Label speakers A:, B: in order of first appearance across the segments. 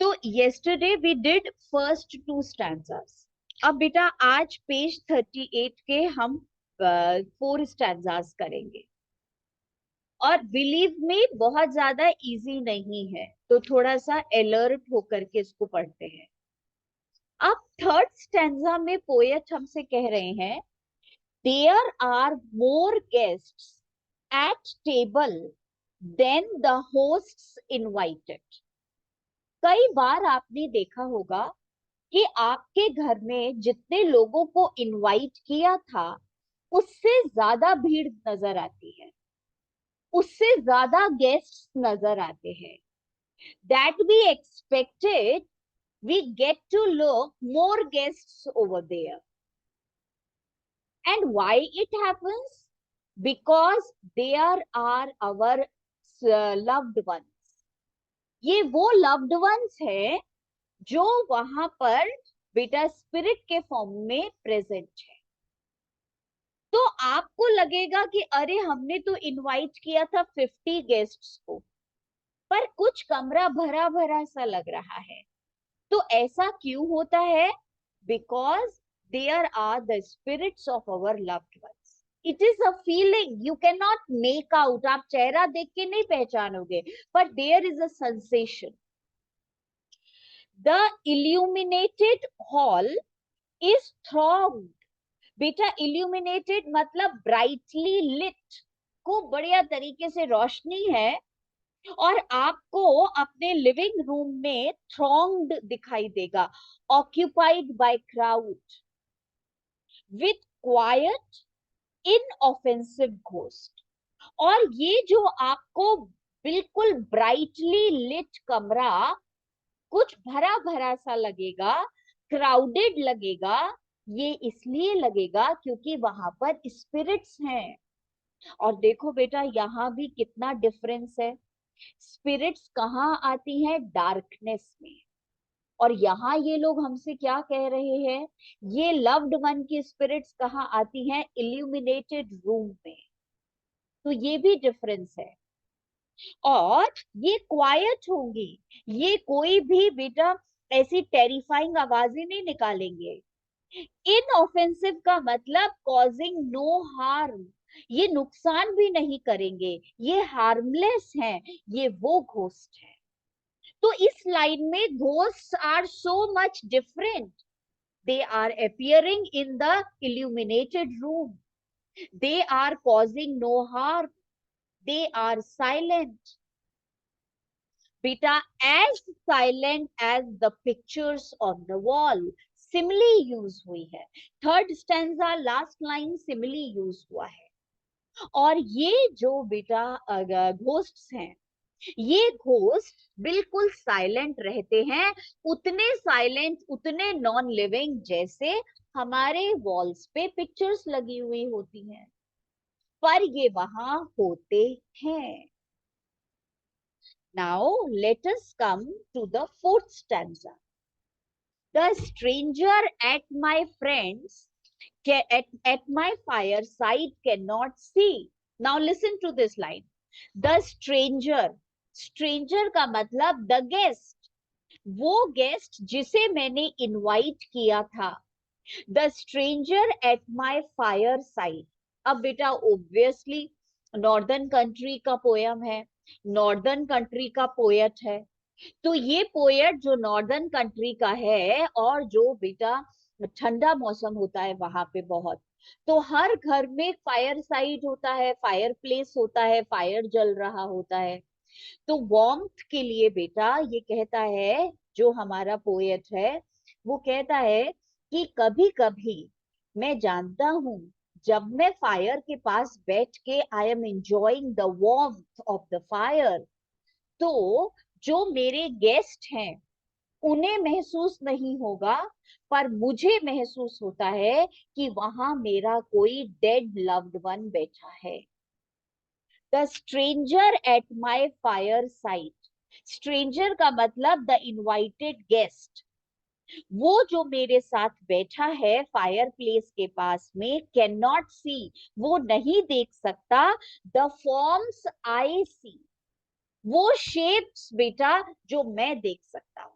A: तो yesterday we did first two stanzas. अब बेटा आज पेज 38 के हम 4 stanzas करेंगे, और बिलीव मी बहुत ज्यादा इजी नहीं है, तो थोड़ा सा अलर्ट होकर के इसको पढ़ते हैं। अब थर्ड स्टैंजा में पोएट हमसे कह रहे हैं, there are more guests at table than the hosts invited. कई बार आपने देखा होगा कि आपके घर में जितने लोगों को इनवाइट किया था उससे ज्यादा भीड़ नजर आती है, उससे ज्यादा गेस्ट्स नजर आते हैं। That we expected, we get to look more guests over there. And why it happens? Because they are our loved ones. ये वो loved ones है जो वहां पर बेटा स्पिरिट के फॉर्म में प्रेजेंट है। तो आपको लगेगा कि अरे हमने तो इनवाइट किया था 50 गेस्ट्स को, पर कुछ कमरा भरा भरा सा लग रहा है। तो ऐसा क्यों होता है? Because there are the spirits of our loved ones. It is a feeling you cannot make out. आप चेहरा देख के नहीं पहचानोगे, but there is a sensation. The illuminated hall is thronged. बेटा illuminated मतलब brightly lit, को बढ़िया तरीके से रोशनी है, और आपको अपने लिविंग रूम में थ्रॉन्ग्ड दिखाई देगा, occupied by crowd with quite inoffensive ghost. और ये जो आपको बिल्कुल ब्राइटली लिट कमरा कुछ भरा भरा सा लगेगा, क्राउडेड लगेगा, ये इसलिए लगेगा क्योंकि वहां पर स्पिरिट्स हैं। और देखो बेटा यहाँ भी कितना डिफरेंस है। स्पिरिट्स कहाँ आती हैं? डार्कनेस में। और यहाँ ये लोग हमसे क्या कह रहे हैं? ये लव्ड वन की स्पिरिट्स कहाँ आती हैं? इल्यूमिनेटेड रूम में। तो ये भी डिफरेंस है। और ये क्वाइट होंगी, ये कोई भी बेटा ऐसी टेरिफाइंग आवाजें नहीं निकालेंगे। इनऑफेंसिव का मतलब कॉजिंग नो हार्म, ये नुकसान भी नहीं करेंगे, ये हार्मलेस हैं, ये वो घोस्ट है। तो इस लाइन में ghosts are so much different. They are appearing in the illuminated room, they are causing no harm, they are silent. Beta, as silent as the pictures on the wall. Simile use हुई है। Third stanza last line simile use हुआ है। और ये जो बेटा ghosts हैं, ये घोस्ट बिल्कुल साइलेंट रहते हैं, उतने साइलेंट, उतने नॉन लिविंग जैसे हमारे वॉल्स पे पिक्चर्स लगी हुई होती हैं, पर ये वहां होते हैं। Now let us come to the fourth stanza. The stranger at my friends, at my fireside cannot see. Now listen to this line. The stranger, stranger का मतलब the guest, वो गेस्ट जिसे मैंने इनवाइट किया था। The stranger at my fire side. अब बेटा obviously northern country का पोयम है, नॉर्दर्न कंट्री का पोएट है। तो ये पोएट जो नॉर्दर्न कंट्री का है, और जो बेटा ठंडा मौसम होता है वहां पे बहुत, तो हर घर में फायर साइड होता है, फायर प्लेस होता है, फायर जल रहा होता है। तो वार्मथ के लिए बेटा ये कहता है, जो हमारा पोएट है वो कहता है कि कभी कभी मैं जानता हूं, जब मैं फायर के पास बैठ के I am enjoying the warmth of the fire, तो जो मेरे गेस्ट हैं उन्हें महसूस नहीं होगा, पर मुझे महसूस होता है कि वहां मेरा कोई डेड लव्ड वन बैठा है। The stranger at my fire side, stranger का मतलब द इनवाइटेड गेस्ट, वो जो मेरे साथ बैठा है फायर प्लेस के पास में, कैन नॉट सी, वो नहीं देख सकता, द फॉर्म्स आई सी, वो शेप्स बेटा जो मैं देख सकता हूं।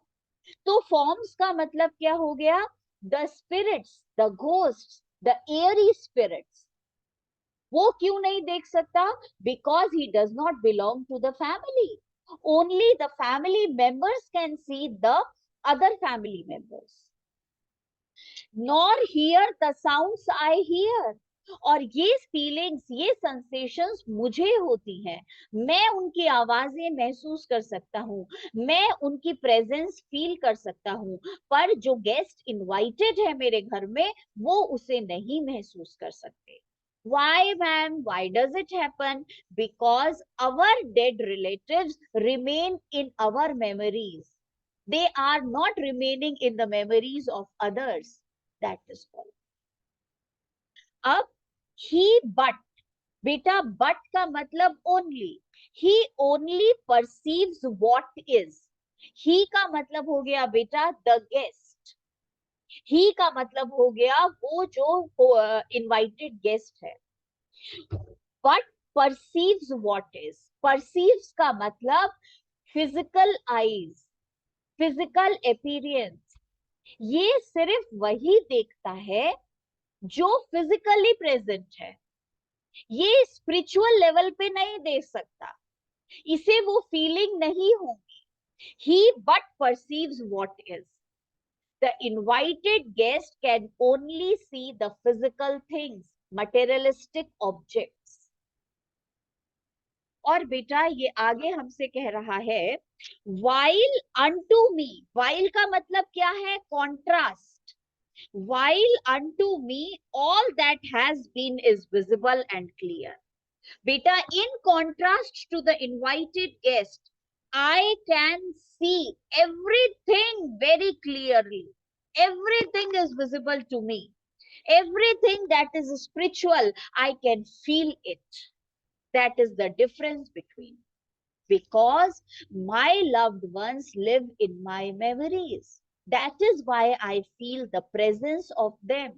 A: तो फॉर्म्स का मतलब क्या हो गया? The spirits, the ghosts, the airy spirits. वो क्यों नहीं देख सकता? Because he does not belong to the family. Only the family members can see the other family members. Nor hear the sounds I hear. और ये feelings, ये sensations मुझे होती हैं. मैं उनकी आवाजें महसूस कर सकता हूँ, मैं उनकी प्रेजेंस फील कर सकता हूँ, पर जो गेस्ट इनवाइटेड है मेरे घर में, वो उसे नहीं महसूस कर सकते. Why, ma'am? Why does it happen? Because our dead relatives remain in our memories. They are not remaining in the memories of others. That is all. अब he but, बेटा but का मतलब only. He only perceives what is. He का मतलब हो गया बेटा the guest. He का मतलब हो गया वो जो invited guest है. But perceives what is. Perceives का मतलब physical eyes, physical appearance. ये सिर्फ वही देखता है जो फिजिकली प्रेजेंट है. ये स्पिरिचुअल लेवल पे नहीं देख सकता, इसे वो फीलिंग नहीं होगी. He but perceives what is. The invited guest can only see the physical things, materialistic objects. और बेटा ये आगे हमसे कह रहा है वाइल अनटू मी. वाइल का मतलब क्या है? Contrast. While unto me all that has been is visible and clear. Beta, in contrast to the invited guest, I can see everything very clearly. Everything is visible to me. Everything that is spiritual, I can feel it. That is the difference between. Because my loved ones live in my memories. That is why I feel the presence of them.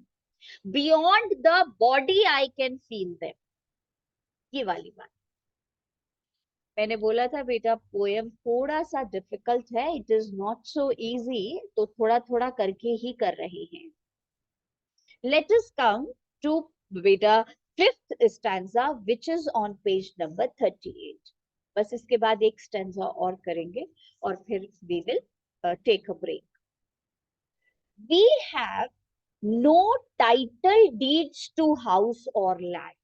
A: Beyond the body, I can feel them. ये वाली बात. मैंने बोला था बेटा poem थोड़ा सा difficult है. It is not so easy, तो थोड़ा थोड़ा करके ही कर रहे हैं. लेट अस कम टू बेटा fifth stanza which is on page number 38. बस इसके बाद एक स्टैंजा और करेंगे और फिर we will take a break. We have no title deeds to house और लैंड.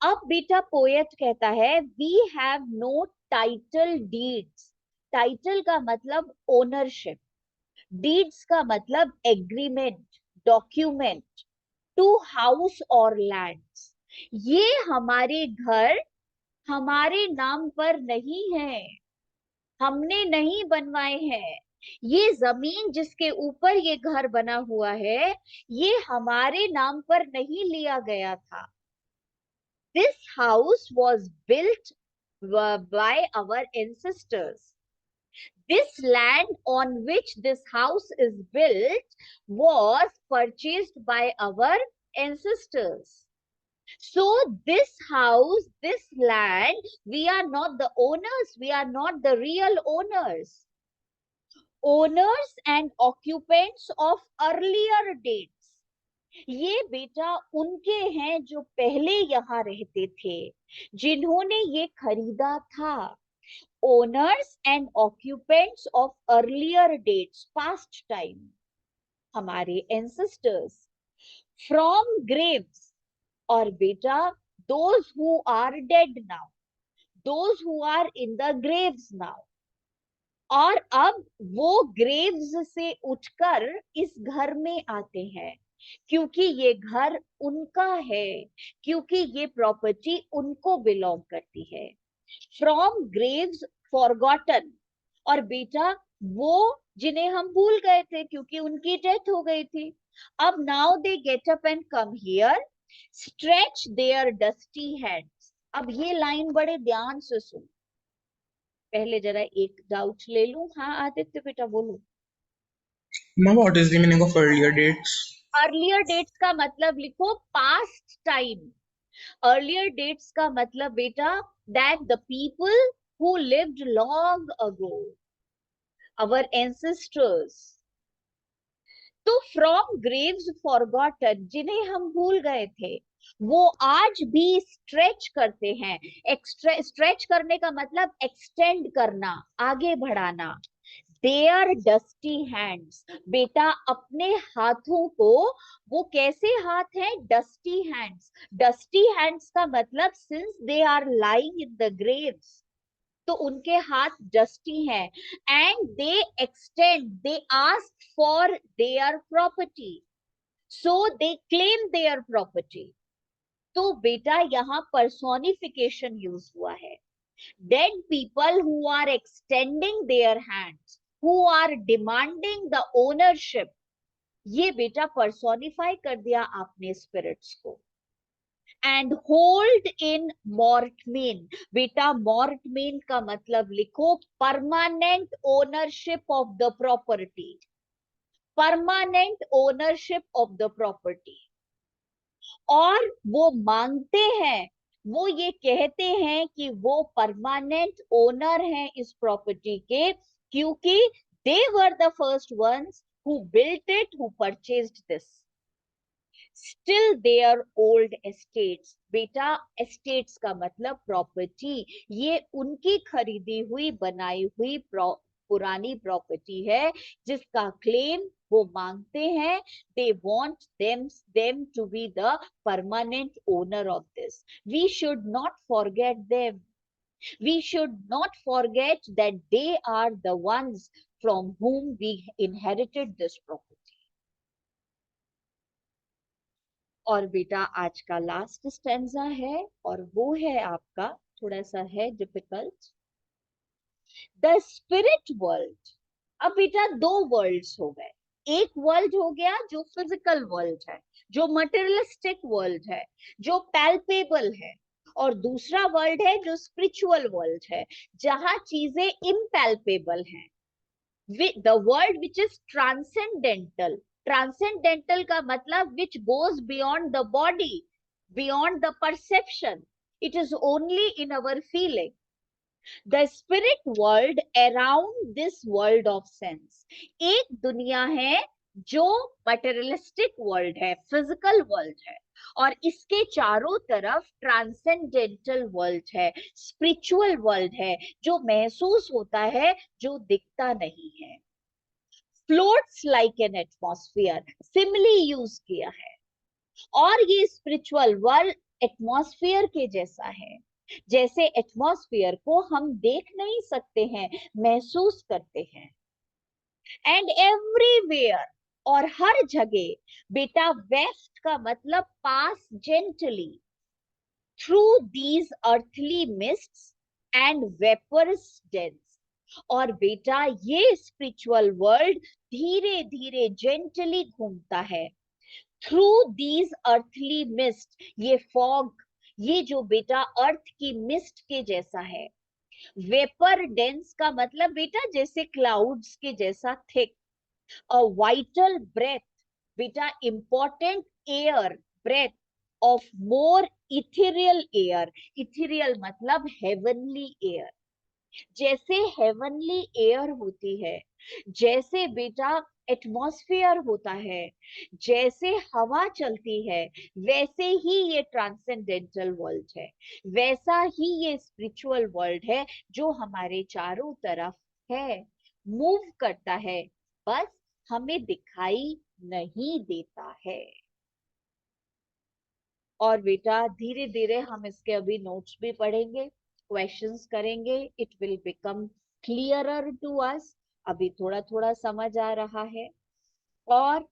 A: अब बेटा पोएट कहता है we have no title deeds. Title का मतलब ओनरशिप, डीड्स का मतलब एग्रीमेंट, डॉक्यूमेंट, टू हाउस और लैंड्स. ये हमारे घर हमारे नाम पर नहीं है, हमने नहीं बनवाए हैं. ये जमीन जिसके ऊपर ये घर बना हुआ है, ये हमारे नाम पर नहीं लिया गया था. This house was built by our ancestors. This land on which this house is built was purchased by our ancestors. So this house, this land, we are not the owners, we are not the real owners. Owners and occupants of earlier dates. ये बेटा उनके हैं जो पहले यहाँ रहते थे, जिन्होंने ये खरीदा था. Owners and occupants of earlier dates, past time, हमारे एंसेस्टर्स. From graves. और बेटा those who are dead now, those who are in the graves now. और अब वो ग्रेव्स से उठकर इस घर में आते हैं, क्योंकि ये घर उनका है, क्योंकि ये प्रॉपर्टी उनको बिलोंग करती है. From Graves forgotten. और बेटा वो जिन्हें हम भूल गए थे क्योंकि उनकी डेथ हो गई थी, अब now they get up and come here, stretch their dusty hands. अब ये लाइन बड़े ध्यान से सुन. पहले जरा एक डाउट ले लूं. हाँ आदित्य बेटा बोलो.
B: Now, what is the meaning of earlier dates?
A: Earlier dates का मतलब लिखो पास्ट टाइम. अर्लियर डेट्स का मतलब बेटा that the people who lived long ago. our ancestors. तो फ्रॉम ग्रेव्स फॉरगॉटन, जिन्हें हम भूल गए थे, वो आज भी स्ट्रेच करते हैं. स्ट्रेच करने का मतलब एक्सटेंड करना, आगे बढ़ाना. देयर डस्टी हैंड्स, बेटा अपने हाथों को, वो कैसे हाथ हैं? Dusty hands. डस्टी हैंड्स का मतलब since they are lying in the graves, तो उनके हाथ डस्टी हैं. And they extend, they ask for their property, so they claim their property. तो बेटा यहाँ पर्सोनिफिकेशन यूज हुआ है. Dead people who are extending their hands, who are demanding the ownership, ये बेटा पर्सोनिफाई कर दिया आपने स्पिरिट्स को. एंड होल्ड इन मॉर्टमेन, बेटा मॉर्टमेन का मतलब लिखो permanent ownership of the property. Permanent ownership of the property. और वो मांगते हैं, वो ये कहते हैं कि वो परमानेंट ओनर हैं इस प्रॉपर्टी के, क्योंकि they were the first ones who built it, who purchased this. Still there old estates, बेटा एस्टेट्स का मतलब प्रॉपर्टी. ये उनकी खरीदी हुई बनाई हुई पुरानी प्रॉपर्टी है जिसका क्लेम वो मांगते हैं. They want them to be the permanent owner of this. We should not forget them. We should not forget that they are the ones from whom we inherited this property. और बेटा आज का last stanza है, और वो है आपका, थोड़ा सा है डिफिकल्ट. The spirit world. अब बेटा दो वर्ल्ड्स हो गए. एक वर्ल्ड हो गया जो फिजिकल वर्ल्ड है, जो मटेरियलिस्टिक वर्ल्ड है, जो पैल्पेबल है. और दूसरा वर्ल्ड है जो स्पिरिचुअल वर्ल्ड है, जहां चीजें इम्पैल्पेबल हैं. The world which is transcendental. Transcendental का मतलब which goes beyond the body, beyond the perception. It is only in our feeling. The spirit world around this world of sense. एक दुनिया है जो मटेरियलिस्टिक वर्ल्ड है, फिजिकल वर्ल्ड है, और इसके चारों तरफ ट्रांसेंडेंटल वर्ल्ड है, स्पिरिचुअल वर्ल्ड है, जो महसूस होता है, जो दिखता नहीं है. Floats like an atmosphere, simile use किया है. और ये स्पिरिचुअल वर्ल्ड एटमॉस्फेयर के जैसा है. जैसे एटमॉस्फेयर को हम देख नहीं सकते हैं, महसूस करते हैं. एंड एवरीवेयर, और हर जगह बेटा, वेस्ट का मतलब pass gently through these earthly mists and vapours dense. और बेटा ये स्पिरिचुअल वर्ल्ड धीरे धीरे जेंटली घूमता है थ्रू दीज अर्थली मिस्ट. ये फॉग, ये जो बेटा अर्थ की मिस्ट के जैसा है. वेपर डेंस का मतलब बेटा जैसे क्लाउड्स के जैसा थिक. अ वाइटल ब्रेथ, बेटा important air, breath of more ethereal air. Ethereal मतलब हेवनली एयर. जैसे हेवनली एयर होती है, जैसे बेटा एटमॉस्फेयर होता है, जैसे हवा चलती है, वैसे ही ये ट्रांसेंडेंटल वर्ल्ड है, वैसा ही ये स्पिरिचुअल वर्ल्ड है जो हमारे चारों तरफ है, मूव करता है, बस हमें दिखाई नहीं देता है. और बेटा धीरे धीरे हम इसके अभी नोट्स भी पढ़ेंगे, क्वेश्चंस करेंगे. It will become clearer to us. अभी थोड़ा थोड़ा समझ आ रहा है. और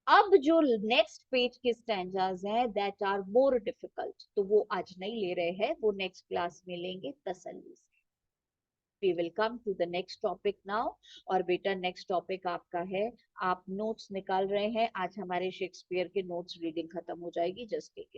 A: अब जो नेक्स्ट पेज के स्टैंजाज हैं दैट आर मोर डिफिकल्ट, तो वो आज नहीं ले रहे हैं, वो नेक्स्ट क्लास में लेंगे तसल्ली से. We will come to the next topic now. और बेटा नेक्स्ट टॉपिक आपका है, आप नोट्स निकाल रहे हैं. आज हमारे शेक्सपियर के नोट्स रीडिंग खत्म हो जाएगी, जस्ट टेक इट.